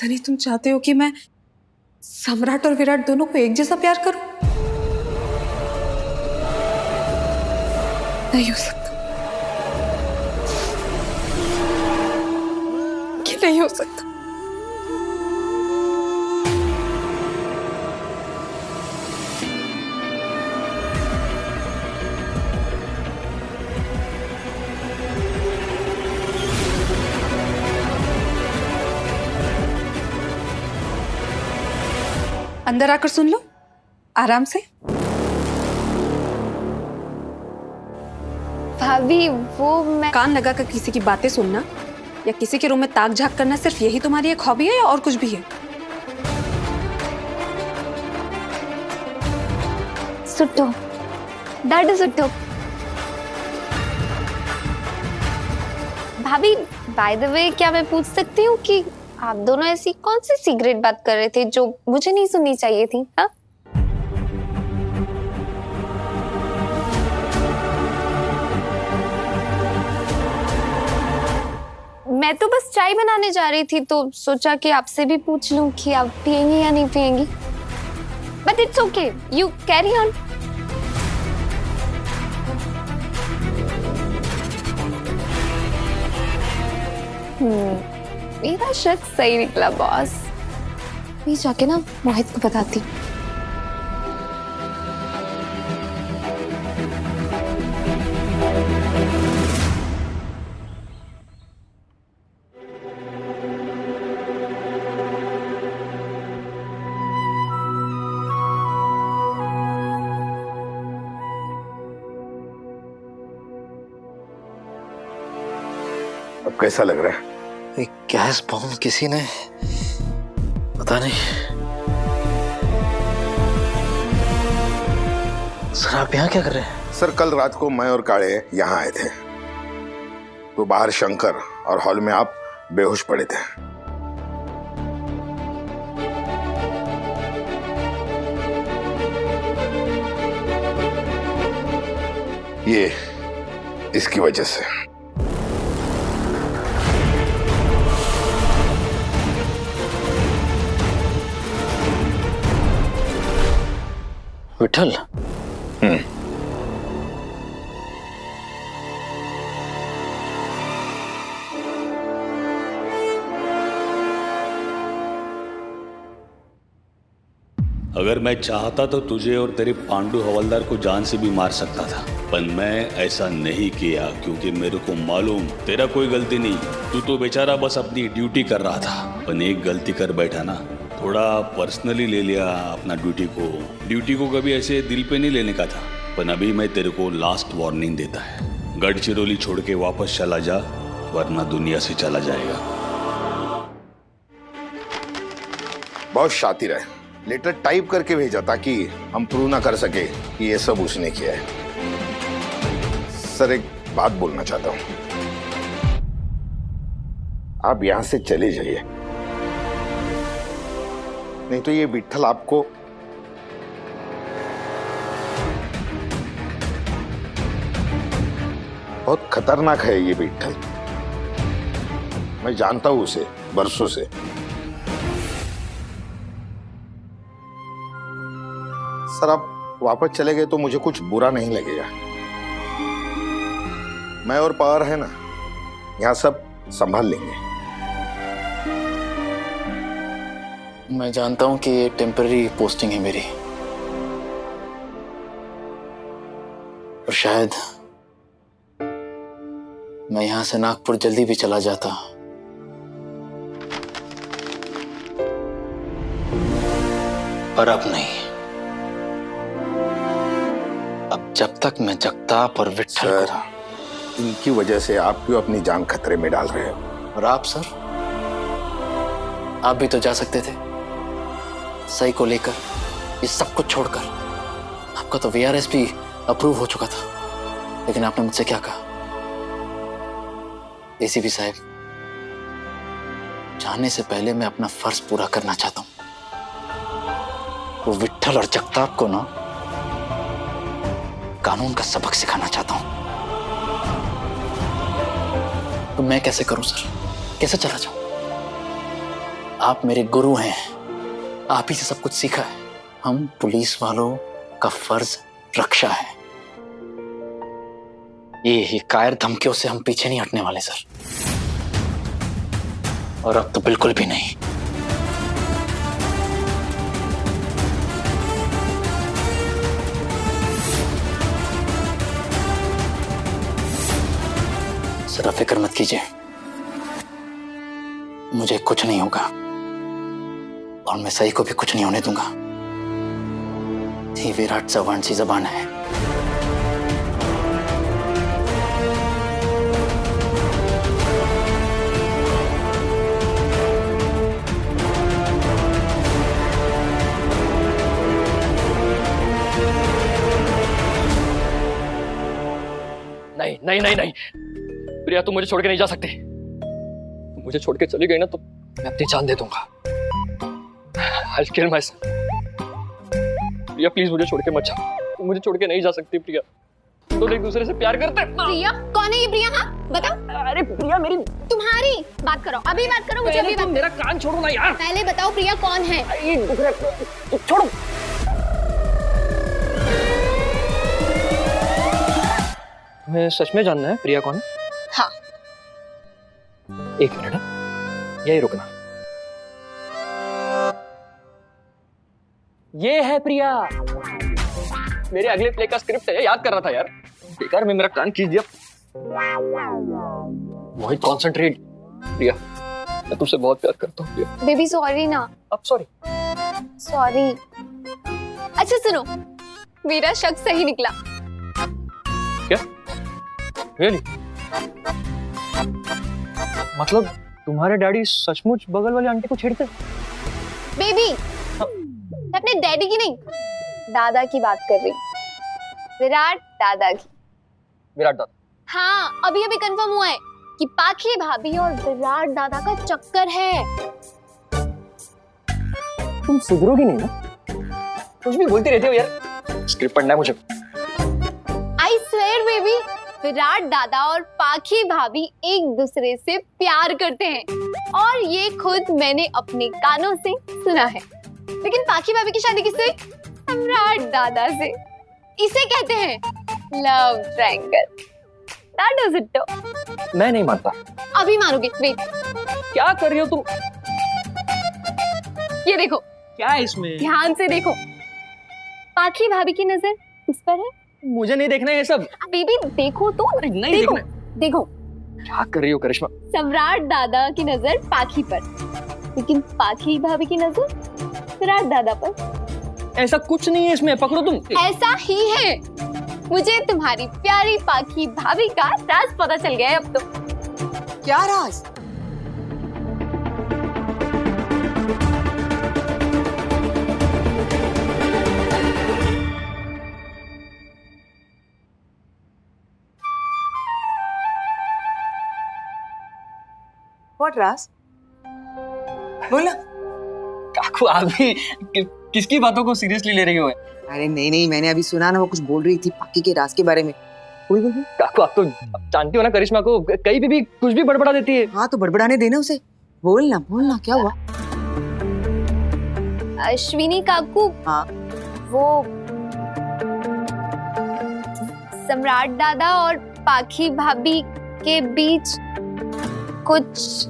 सनी, तुम चाहते हो कि मैं सम्राट और विराट दोनों को एक जैसा प्यार करूं? नहीं हो सकता, कि नहीं हो सकता। अंदर आकर सुन लो आराम से। भाभी वो मैं कान लगाकर किसी की बातें सुनना या किसी के रूम में ताक झाक करना सिर्फ यही तुम्हारी एक हॉबी है या और कुछ भी है? सुट्टो, दैट सुट्टो। भाभी बाय द वे, क्या मैं पूछ सकती हूँ कि आप दोनों ऐसी कौन सी सीक्रेट बात कर रहे थे जो मुझे नहीं सुननी चाहिए थी? हाँ, मैं तो बस चाय बनाने जा रही थी तो सोचा कि आपसे भी पूछ लूं कि आप पियेंगी या नहीं पियेंगी। But it's okay, you carry on. मेरा शक सही निकला बॉस। मैं जाके ना मोहित को बताती हूँ। अब कैसा लग रहा है? एक गैस बॉम्ब किसी ने, पता नहीं। सर आप यहाँ क्या कर रहे हैं? सर कल रात को मैं और काळे यहाँ आए थे तो बाहर शंकर और हॉल में आप बेहोश पड़े थे। ये इसकी वजह से। विठल? अगर मैं चाहता तो तुझे और तेरे पांडु हवलदार को जान से भी मार सकता था, पर मैं ऐसा नहीं किया क्योंकि मेरे को मालूम तेरा कोई गलती नहीं। तू तो बेचारा बस अपनी ड्यूटी कर रहा था, पर एक गलती कर बैठा ना, थोड़ा पर्सनली ले लिया अपना ड्यूटी को कभी ऐसे दिल पे नहीं लेने का था। पर अभी मैं तेरे को लास्ट वार्निंग देता है, गढ़चिरौली छोड़ के वापस चला जा वरना दुनिया से चला जाएगा। बहुत शातिर है, लेटर टाइप करके भेजा ताकि हम प्रूव ना कर सके कि ये सब उसने किया है। सर एक बात बोलना चाहता हूं, आप यहां से चले जाइए, नहीं तो ये विट्ठल आपको बहुत खतरनाक है। ये विट्ठल मैं जानता हूं उसे बरसों से। सर आप वापस चले गए तो मुझे कुछ बुरा नहीं लगेगा। मैं और पावर है ना, यहां सब संभाल लेंगे। मैं जानता हूं कि ये टेम्पररी पोस्टिंग है मेरी, और शायद मैं यहां से नागपुर जल्दी भी चला जाता, पर अब नहीं। अब जब तक मैं जगताप और विट्ठल सर, इनकी वजह से आप क्यों अपनी जान खतरे में डाल रहे हो? और आप सर, आप भी तो जा सकते थे सही को लेकर, ये सब कुछ छोड़कर। आपका तो वीआरएस भी अप्रूव हो चुका था, लेकिन आपने मुझसे क्या कहा? एसीपी साहब, जाने से पहले मैं अपना फर्ज पूरा करना चाहता हूं। वो विट्ठल और जगताप को ना कानून का सबक सिखाना चाहता हूं। तो मैं कैसे करूं सर? कैसे चला जाऊं? आप मेरे गुरु हैं, आप ही से सब कुछ सीखा है। हम पुलिस वालों का फर्ज रक्षा है। ये कायर धमकियों से हम पीछे नहीं हटने वाले सर, और अब तो बिल्कुल भी नहीं। सर आप फिक्र मत कीजिए, मुझे कुछ नहीं होगा और मैं सही को भी कुछ नहीं होने दूंगा। ये विराट चौहान सी जबान है। नहीं नहीं नहीं नहीं प्रिया, तुम मुझे छोड़ के नहीं जा सकते। तुम मुझे छोड़ के चली गई ना तो मैं अपनी जान दे दूंगा। I'll kill myself। Priya please मुझे छोड़ के मत जाओ, तुम मुझे छोड़ के नहीं जा सकती प्रिया। तुम तो एक दूसरे से प्यार करते हैं। प्रिया कौन है ये प्रिया? हाँ बताओ। अरे प्रिया मेरी, तुम्हारी बात करो, अभी बात करो मुझे। अभी तुम मेरा कान छोड़ो ना यार। पहले बताओ प्रिया कौन है? ये दूसरे छोड़ो। तुम्हें सच में जानना है प्रिया कौन है? हाँ। एक मिनट, यही रुकना। ये है प्रिया, मेरे अगले प्ले का स्क्रिप्ट है, याद कर रहा था यार। बेकार में मेरा कान खींच दिया। मोहित कॉन्सेंट्रेट। प्रिया मैं तुमसे बहुत प्यार करता हूँ प्रिया। बेबी सॉरी ना। अब सॉरी? सॉरी। अच्छा सुनो, मेरा शक सही निकला। क्या? रियली? मतलब तुम्हारे डैडी सचमुच बगल वाली आंटी को छेड़ते? बेबी मैं अपने डैडी की नहीं, दादा की बात कर रही। विराट दादा की। विराट दादा? हाँ, अभी अभी कंफर्म हुआ है कि पाखी भाभी और विराट दादा का चक्कर है। तुम सुधरोगी नहीं ना? कुछ भी बोलती रहती हो यार। स्क्रिप्ट पढ़ना है मुझे। आई स्वेयर बेबी, विराट दादा और पाखी भाभी एक दूसरे से प्यार करते हैं, और ये खुद मैंने अपने कानों से सुना है। लेकिन पाखी भाभी की शादी किससे? सम्राट दादा से। इसे कहते हैं love triangle. That is it though। मैं नहीं मानता। अभी मानोगे, वेट। क्या कर रही हो तुम? ये देखो, क्या है इसमें? ध्यान से देखो। पाखी भाभी की नजर किस पर है? मुझे नहीं देखना है ये सब। बेबी देखो तो। अरे नहीं देखो, देखना। देखो। क्या कर रही हो करिश्मा? सम्राट दादा की नजर पाखी पर, लेकिन पाखी भाभी की नजर विराट दादा पर। ऐसा कुछ नहीं है इसमें, पकड़ो तुम। ऐसा ही है। मुझे तुम्हारी प्यारी पाखी भाभी का राज पता चल गया है अब तो। क्या राज? What राज? बोला। काकू आप भी किसकी बातों को सीरियसली ले रही हो? अरे नहीं नहीं, मैंने अभी सुना ना, वो कुछ बोल रही थी पाकी के राज के बारे में। बोल। काकू आप तो जानती हो ना करिश्मा को, कहीं भी कुछ भी बड़बड़ा देती है। हाँ तो बड़बड़ाने देना उसे। बोलना बोलना, क्या हुआ? अश्विनी काकू। हाँ। वो सम्राट दादा और पाखी भाभी के बीच कुछ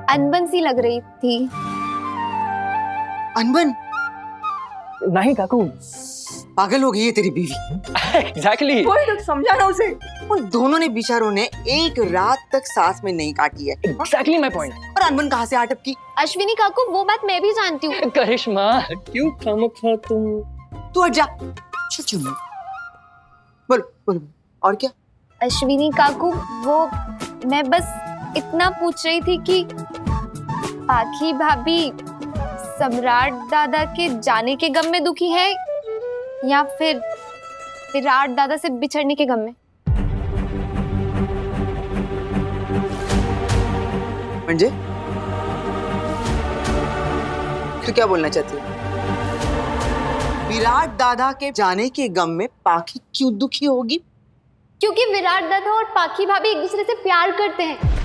अनबन सी लग रही थी। अनबन? नहीं काकू। पागल हो गई है तेरी बीवी। एग्जैक्टली। कोई तो समझाना उसे। उन दोनों ने बेचारों ने एक रात तक सांस में नहीं काटी है। Exactly my point. और अनबन कहाँ से आटप की? अश्विनी काकू वो बात मैं भी जानती हूँ। करिश्मा क्यों खामखा तुम? तू हट जा। चुप। बोल बोल। और क्या? अश्विनी काकू वो मैं बस इतना पूछ रही थी कि पाखी भाभी सम्राट दादा के जाने के गम में दुखी है या फिर विराट दादा से बिछड़ने के गम में? म्हणजे तू क्या बोलना चाहती है? विराट दादा के जाने के गम में पाखी क्यों दुखी होगी? क्योंकि विराट दादा और पाखी भाभी एक दूसरे से प्यार करते हैं।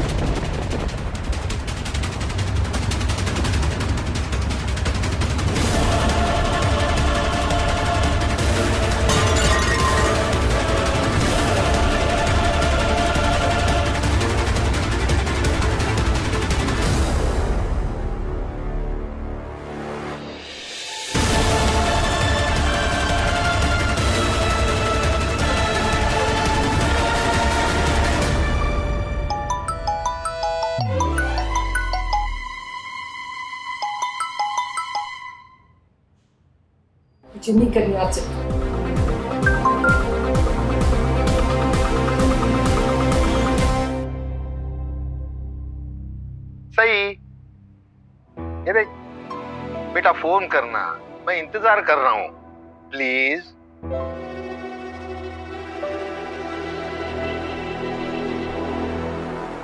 मुझे नहीं करनी आपसे। सही। ये देख बेटा, फोन करना, मैं इंतजार कर रहा हूँ, प्लीज।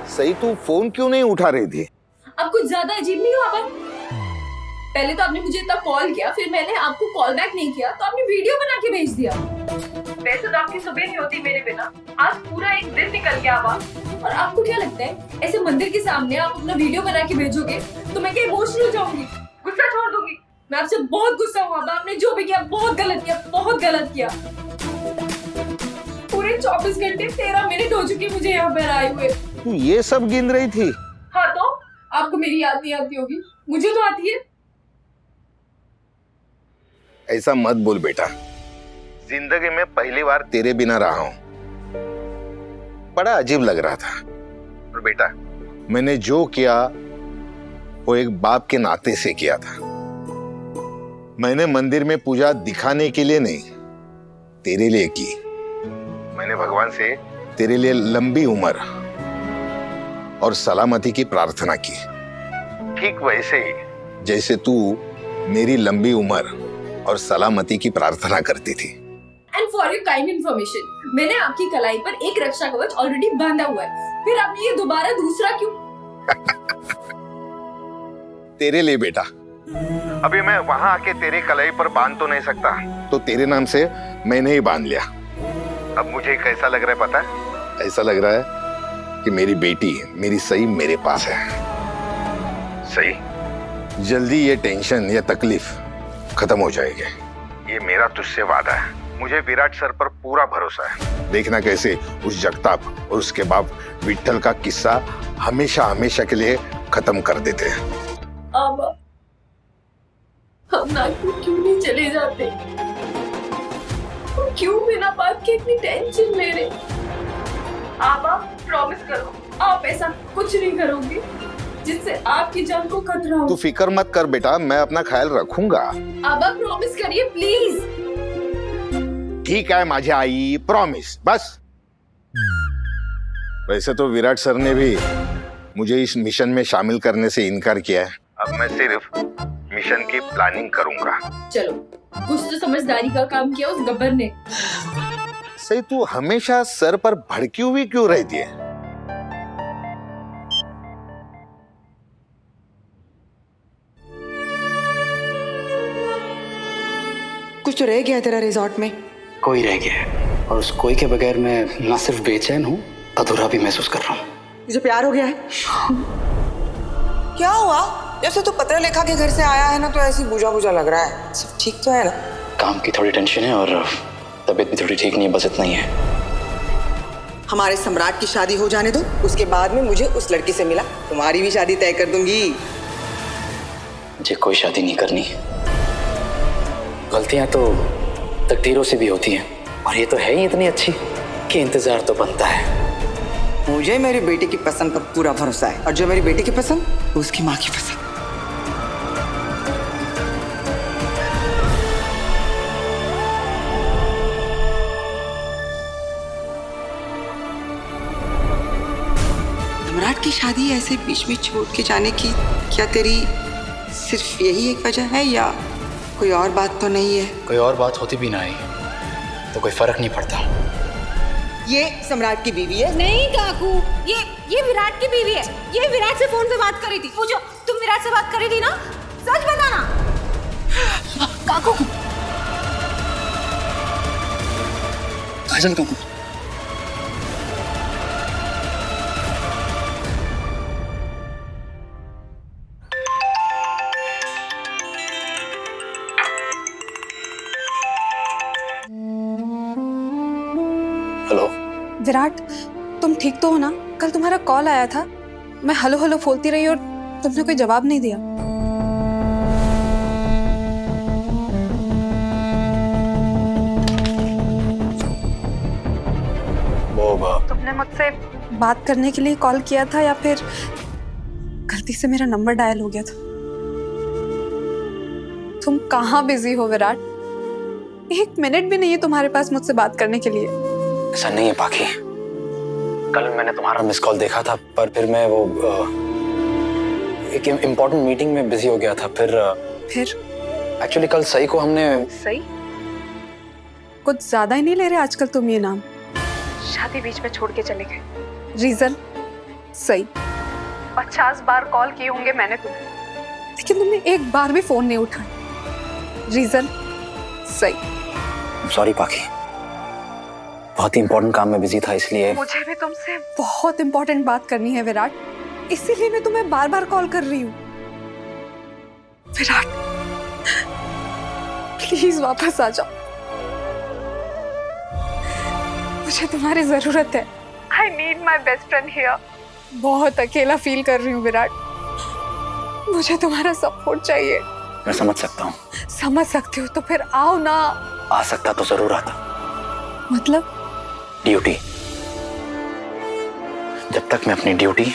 सही, तू फोन क्यों नहीं उठा रही थी? आप कुछ ज्यादा अजीब नहीं हो आप? पहले तो आपने मुझे इतना कॉल किया, फिर मैंने आपको कॉल बैक नहीं किया, तो आपने वीडियो बना के भेज दिया। वैसे तो आपकी सुबह नहीं होती मेरे बिना, आज पूरा एक दिन निकल गया आप। और आपको क्या लगता है ऐसे मंदिर के सामने आप अपना वीडियो बना के भेजोगे तो मैं क्या इमोशनल हो जाऊंगी, गुस्सा छोड़ दूंगी? मैं आपसे बहुत गुस्सा हूँ। आपने जो भी किया बहुत गलत किया, बहुत गलत किया। पूरे 24 घंटे 13 मिनट हो चुके मुझे यहाँ पर आए हुए। तू ये सब गिन रही थी? हाँ, तो आपको मेरी याद नहीं आती होगी, मुझे तो आती है। ऐसा मत बोल बेटा, जिंदगी में पहली बार तेरे बिना रहा हूं, बड़ा अजीब लग रहा था। और बेटा, मैंने जो किया वो एक बाप के नाते से किया था। मैंने मंदिर में पूजा दिखाने के लिए नहीं, तेरे लिए की। मैंने भगवान से तेरे लिए लंबी उम्र और सलामती की प्रार्थना की, ठीक वैसे ही जैसे तू मेरी लंबी उम्र और सलामती की प्रार्थना करती थी। And for your kind information, मैंने आपकी कलाई पर एक रक्षा कवच ऑलरेडी बांधा हुआ है, फिर आपने ये दोबारा दूसरा क्यों? तेरे लिए बेटा। अभी मैं वहां आके तेरे कलाई पर बांध तो नहीं सकता, तो तेरे नाम से मैंने ही बांध लिया। अब मुझे कैसा लग रहा है पता है? ऐसा लग रहा है कि मेरी बेटी, मेरी सही मेरे पास है। सही, जल्दी ये टेंशन, ये तकलीफ खत्म हो जाएगी, ये मेरा तुझसे वादा है। मुझे विराट सर पर पूरा भरोसा है। देखना कैसे उस जगताप और उसके बाप विट्ठल का किस्सा हमेशा हमेशा के लिए खत्म कर देते हैं। अब हम नागपुर क्यों नहीं चले जाते? क्यों बिना बात के इतनी टेंशन ले रहे? आबा, प्रॉमिस करो आप ऐसा कुछ नहीं करोगे जिससे आपकी जान को खतरा हो। तू फिक्र मत कर बेटा, मैं अपना ख्याल रखूंगा। आबा, प्रॉमिस करिए प्लीज। ठीक है माझी आई, प्रॉमिस, बस। वैसे तो विराट सर ने भी मुझे इस मिशन में शामिल करने से इनकार किया है। अब मैं सिर्फ मिशन की प्लानिंग करूंगा। चलो, कुछ तो समझदारी का काम किया उस गब्बर ने। सही, तू हमेशा सर पर भड़की हुई क्यों रहती है? कुछ तो रह गया तेरा रिजॉर्ट में। कोई रह गया है, और उस कोई के बगैर मैं ना सिर्फ बेचैन हूँ, अधूरा भी महसूस कर रहा हूँ। तुझे प्यार हो गया है? क्या हुआ? जब से तू पत्र लेखा के घर से आया है ना, तो ऐसी बुझा बुझा लग रहा है। सब ठीक तो है ना? काम की थोड़ी टेंशन है और तबीयत भी थोड़ी ठीक नहीं है, बस इतना ही है। हमारे सम्राट की शादी हो जाने दो, उसके बाद में मुझे उस लड़की से मिला, तुम्हारी भी शादी तय कर दूंगी। मुझे कोई शादी नहीं करनी। गलतियां तो तकदीरों से भी होती हैं, और ये तो है ही इतनी अच्छी कि इंतजार तो बनता है। मुझे मेरी बेटी की पसंद पर पूरा भरोसा है, और जो मेरी बेटी की पसंद, वो उसकी माँ की पसंद। सम्राट की शादी ऐसे बीच में छोड़ के जाने की क्या तेरी सिर्फ यही एक वजह है, या कोई और बात तो नहीं है? कोई और बात होती भी ना आई तो कोई फर्क नहीं पड़ता। ये सम्राट की बीवी है? नहीं काकू, ये विराट की बीवी है। ये विराट से फोन पे बात कर रही थी। पूछो, तुम विराट से बात कर रही थी ना? सच बताना काकू। काजल काकू, हेलो विराट, तुम ठीक तो हो ना? कल तुम्हारा कॉल आया था, मैं हेलो हेलो बोलती रही और तुमने कोई जवाब नहीं दिया। तुमने मुझसे बात करने के लिए कॉल किया था या फिर गलती से मेरा नंबर डायल हो गया था? तुम कहाँ बिजी हो विराट? 1 मिनट भी नहीं है तुम्हारे पास मुझसे बात करने के लिए? ऐसा नहीं है पाखी, कल मैंने तुम्हारा मिस कॉल देखा था, पर फिर मैं वो एक इम्पोर्टेंट मीटिंग में बिजी हो गया था। फिर एक्चुअली कल सई को हमने। सही? कुछ ज्यादा ही नहीं ले रहे आजकल तुम ये नाम? शादी बीच में छोड़ के चले गए, रीजन सही। 50 बार कॉल किए होंगे मैंने तुम्हें, लेकिन तुमने एक बार भी फोन नहीं उठाया, रीजन सही। सॉरी पाखी, बहुत ही इम्पोर्टेंट काम में बिजी था इसलिए। मुझे भी तुमसे बहुत इम्पोर्टेंट बात करनी है विराट, इसीलिए मैं तुम्हें बार बार कॉल कर रही हूँ। विराट प्लीज वापस आ जाओ, मुझे तुम्हारी जरूरत है। I need my best friend here. बहुत अकेला फील कर रही हूँ विराट, मुझे तुम्हारा सपोर्ट चाहिए। मैं समझ सकता हूँ। समझ सकते हो तो फिर आओ ना। आ सकता तो जरूर आता। मतलब? ड्यूटी, जब तक मैं अपनी ड्यूटी,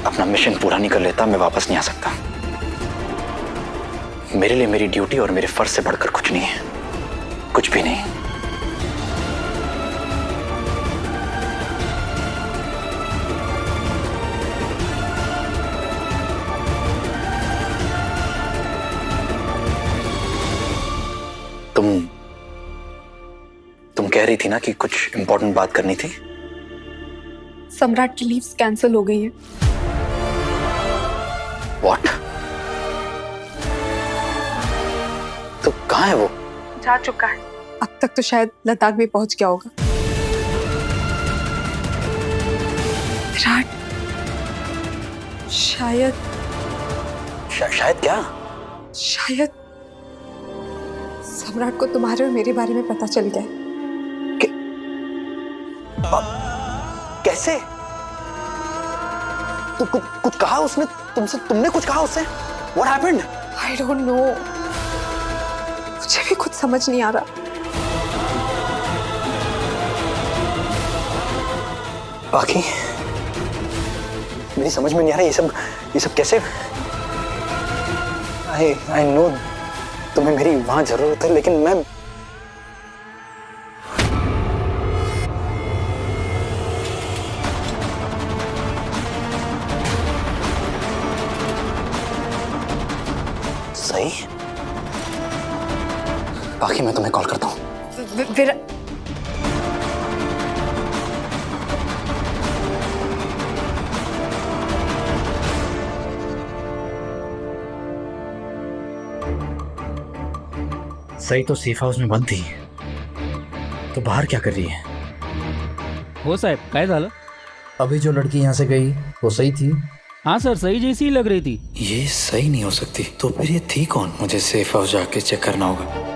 अपना मिशन पूरा नहीं कर लेता, मैं वापस नहीं आ सकता। मेरे लिए मेरी ड्यूटी और मेरे फर्ज से बढ़कर कुछ नहीं है, कुछ भी नहीं। तुम कह रही थी ना कि कुछ इंपॉर्टेंट बात करनी थी। सम्राट की लीव्स कैंसिल हो गई है। What? तो कहाँ है वो? जा चुका है। अब तक तो शायद लद्दाख भी पहुंच गया होगा। विराट, शायद शायद क्या? शायद सम्राट को तुम्हारे और मेरे बारे में पता चल गया है। कैसे? तो कुछ कहा उसने तुमसे? तुमने कुछ कहा उससे? What happened? I don't know. मुझे भी कुछ समझ नहीं आ रहा। बाकी मेरी समझ में नहीं आ रहा ये सब कैसे? I know तुम्हें मेरी वहां जरूरत है, लेकिन मैं सही। बाकी मैं तुम्हें कॉल करता हूँ। सही तो सेफ हाउस में बंद थी, तो बाहर क्या कर रही है? हो साहब, काय झालं? अभी जो लड़की यहाँ से गई वो सही थी? हाँ सर, सही जैसी ही लग रही थी। ये सही नहीं हो सकती, तो फिर ये थी कौन? मुझे सेफ हाउस जाके चेक करना होगा।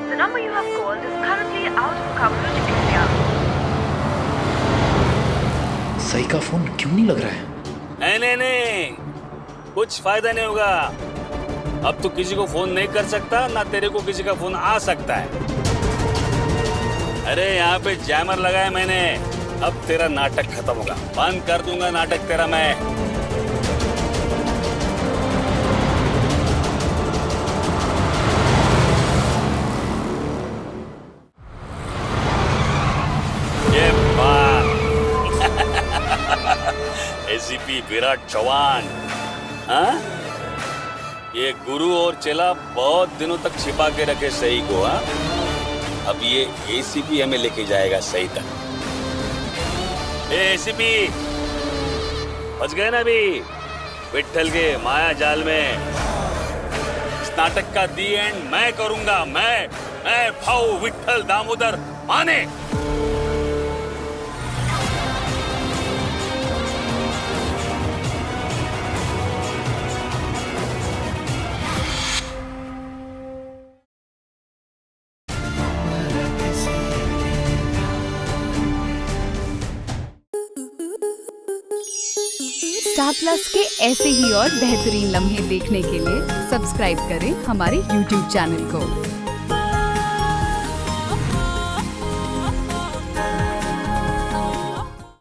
The number you have called is currently out of coverage area. सही का फोन क्यों नहीं लग रहा है? नहीं, कुछ फायदा नहीं होगा। अब तू किसी को फोन नहीं कर सकता, ना तेरे को किसी का फोन आ सकता है। अरे यहाँ पे जैमर लगाया मैंने, अब तेरा नाटक खत्म होगा। बंद कर दूंगा नाटक तेरा मैं। ये बात एसीपी विराट चौहान, हाँ? ये गुरु और चेला बहुत दिनों तक छिपा के रखे सही को, हाँ? अब ये एसीपी हमें लेके जाएगा सही तक। एसीपी फंस गए ना अभी विट्ठल के माया जाल में। इस नाटक का दी एंड मैं करूंगा। मैं भाऊ विट्ठल दामोदर माने। स्टार प्लस के ऐसे ही और बेहतरीन लम्हे देखने के लिए सब्सक्राइब करें हमारे YouTube चैनल को।